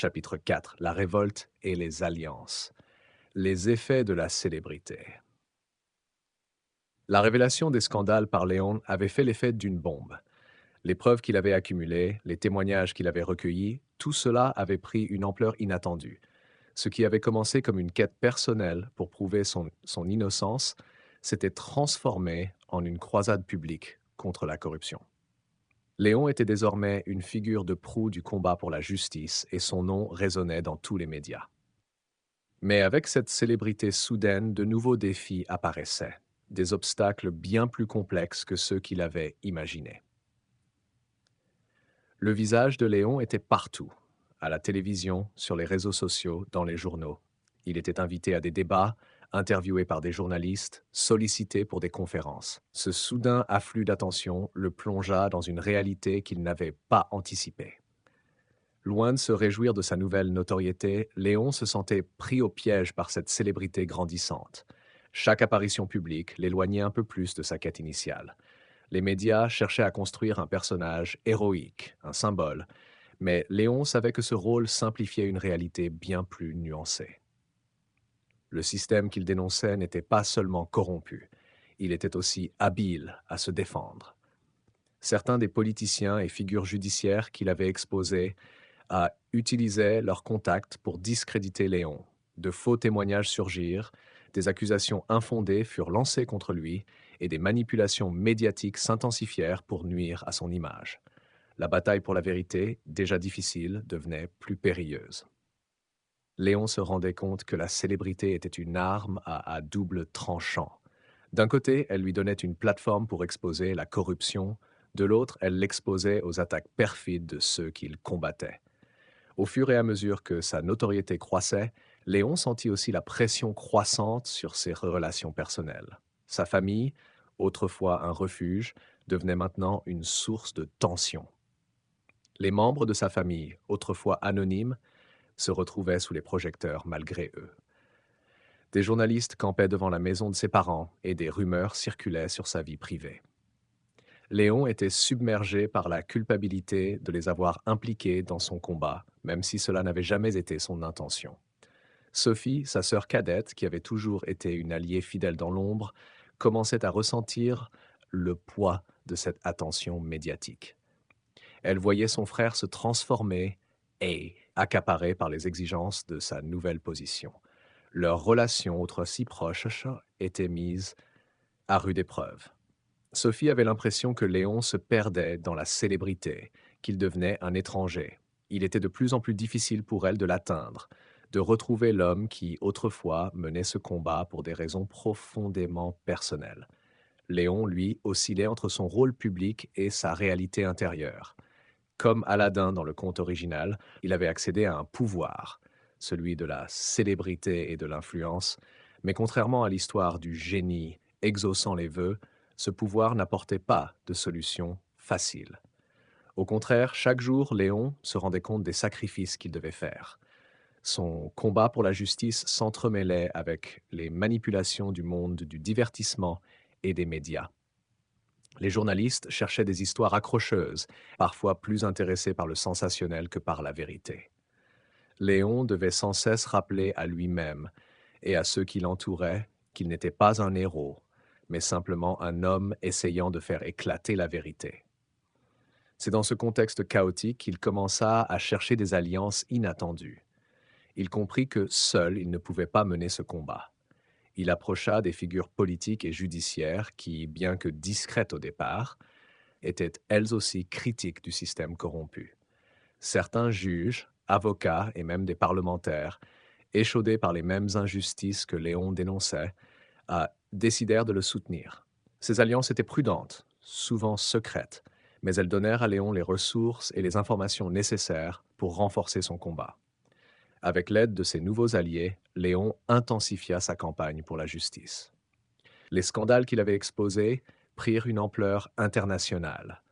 Chapitre 4. La révolte et les alliances. Les effets de la célébrité. La révélation des scandales par Léon avait fait l'effet d'une bombe. Les preuves qu'il avait accumulées, les témoignages qu'il avait recueillis, tout cela avait pris une ampleur inattendue. Ce qui avait commencé comme une quête personnelle pour prouver son innocence s'était transformé en une croisade publique contre la corruption. Léon était désormais une figure de proue du combat pour la justice et son nom résonnait dans tous les médias. Mais avec cette célébrité soudaine, de nouveaux défis apparaissaient, des obstacles bien plus complexes que ceux qu'il avait imaginés. Le visage de Léon était partout, à la télévision, sur les réseaux sociaux, dans les journaux. Il était invité à des débats, interviewé par des journalistes, sollicité pour des conférences. Ce soudain afflux d'attention le plongea dans une réalité qu'il n'avait pas anticipée. Loin de se réjouir de sa nouvelle notoriété, Léon se sentait pris au piège par cette célébrité grandissante. Chaque apparition publique l'éloignait un peu plus de sa quête initiale. Les médias cherchaient à construire un personnage héroïque, un symbole, mais Léon savait que ce rôle simplifiait une réalité bien plus nuancée. Le système qu'il dénonçait n'était pas seulement corrompu, il était aussi habile à se défendre. Certains des politiciens et figures judiciaires qu'il avait exposés utilisaient leurs contacts pour discréditer Léon. De faux témoignages surgirent, des accusations infondées furent lancées contre lui et des manipulations médiatiques s'intensifièrent pour nuire à son image. La bataille pour la vérité, déjà difficile, devenait plus périlleuse. Léon se rendait compte que la célébrité était une arme à double tranchant. D'un côté, elle lui donnait une plateforme pour exposer la corruption, de l'autre, elle l'exposait aux attaques perfides de ceux qu'il combattait. Au fur et à mesure que sa notoriété croissait, Léon sentit aussi la pression croissante sur ses relations personnelles. Sa famille, autrefois un refuge, devenait maintenant une source de tension. Les membres de sa famille, autrefois anonymes, se retrouvaient sous les projecteurs malgré eux. Des journalistes campaient devant la maison de ses parents et des rumeurs circulaient sur sa vie privée. Léon était submergé par la culpabilité de les avoir impliqués dans son combat, même si cela n'avait jamais été son intention. Sophie, sa sœur cadette, qui avait toujours été une alliée fidèle dans l'ombre, commençait à ressentir le poids de cette attention médiatique. Elle voyait son frère se transformer et accaparé par les exigences de sa nouvelle position. Leur relation, autrefois si proche, était mise à rude épreuve. Sophie avait l'impression que Léon se perdait dans la célébrité, qu'il devenait un étranger. Il était de plus en plus difficile pour elle de l'atteindre, de retrouver l'homme qui, autrefois, menait ce combat pour des raisons profondément personnelles. Léon, lui, oscillait entre son rôle public et sa réalité intérieure. Comme Aladdin dans le conte original, il avait accédé à un pouvoir, celui de la célébrité et de l'influence, mais contrairement à l'histoire du génie exaucant les vœux, ce pouvoir n'apportait pas de solution facile. Au contraire, chaque jour, Léon se rendait compte des sacrifices qu'il devait faire. Son combat pour la justice s'entremêlait avec les manipulations du monde du divertissement et des médias. Les journalistes cherchaient des histoires accrocheuses, parfois plus intéressés par le sensationnel que par la vérité. Léon devait sans cesse rappeler à lui-même et à ceux qui l'entouraient qu'il n'était pas un héros, mais simplement un homme essayant de faire éclater la vérité. C'est dans ce contexte chaotique qu'il commença à chercher des alliances inattendues. Il comprit que seul il ne pouvait pas mener ce combat. Il approcha des figures politiques et judiciaires qui, bien que discrètes au départ, étaient elles aussi critiques du système corrompu. Certains juges, avocats et même des parlementaires, échaudés par les mêmes injustices que Léon dénonçait, décidèrent de le soutenir. Ces alliances étaient prudentes, souvent secrètes, mais elles donnèrent à Léon les ressources et les informations nécessaires pour renforcer son combat. Avec l'aide de ses nouveaux alliés, Léon intensifia sa campagne pour la justice. Les scandales qu'il avait exposés prirent une ampleur internationale.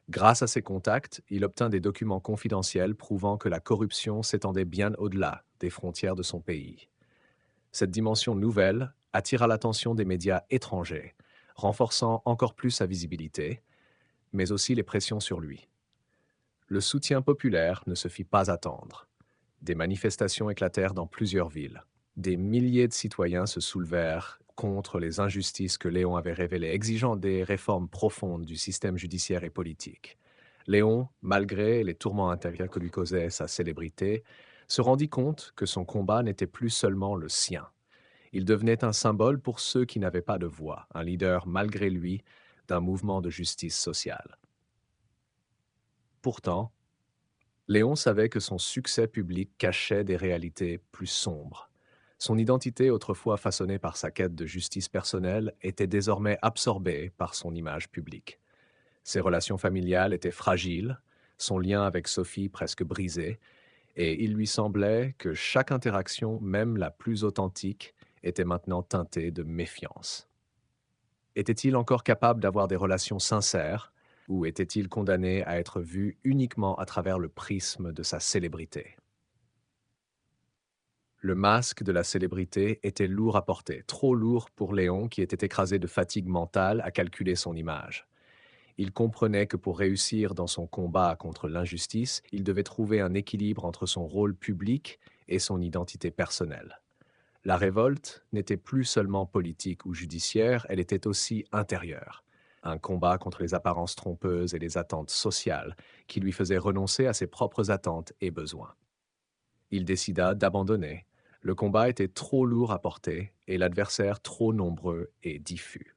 Grâce à ses contacts, il obtint des documents confidentiels prouvant que la corruption s'étendait bien au-delà des frontières de son pays. Cette dimension nouvelle attira l'attention des médias étrangers, renforçant encore plus sa visibilité, mais aussi les pressions sur lui. Le soutien populaire ne se fit pas attendre. Des manifestations éclatèrent dans plusieurs villes. Des milliers de citoyens se soulevèrent contre les injustices que Léon avait révélées, exigeant des réformes profondes du système judiciaire et politique. Léon, malgré les tourments intérieurs que lui causait sa célébrité, se rendit compte que son combat n'était plus seulement le sien. Il devenait un symbole pour ceux qui n'avaient pas de voix, un leader malgré lui d'un mouvement de justice sociale. Pourtant, Léon savait que son succès public cachait des réalités plus sombres. Son identité, autrefois façonnée par sa quête de justice personnelle, était désormais absorbée par son image publique. Ses relations familiales étaient fragiles, son lien avec Sophie presque brisé, et il lui semblait que chaque interaction, même la plus authentique, était maintenant teintée de méfiance. Était-il encore capable d'avoir des relations sincères, ou était-il condamné à être vu uniquement à travers le prisme de sa célébrité? Le masque de la célébrité était lourd à porter, trop lourd pour Léon qui était écrasé de fatigue mentale à calculer son image. Il comprenait que pour réussir dans son combat contre l'injustice, il devait trouver un équilibre entre son rôle public et son identité personnelle. La révolte n'était plus seulement politique ou judiciaire, elle était aussi intérieure. Un combat contre les apparences trompeuses et les attentes sociales qui lui faisaient renoncer à ses propres attentes et besoins. Il décida d'abandonner. Le combat était trop lourd à porter et l'adversaire trop nombreux et diffus.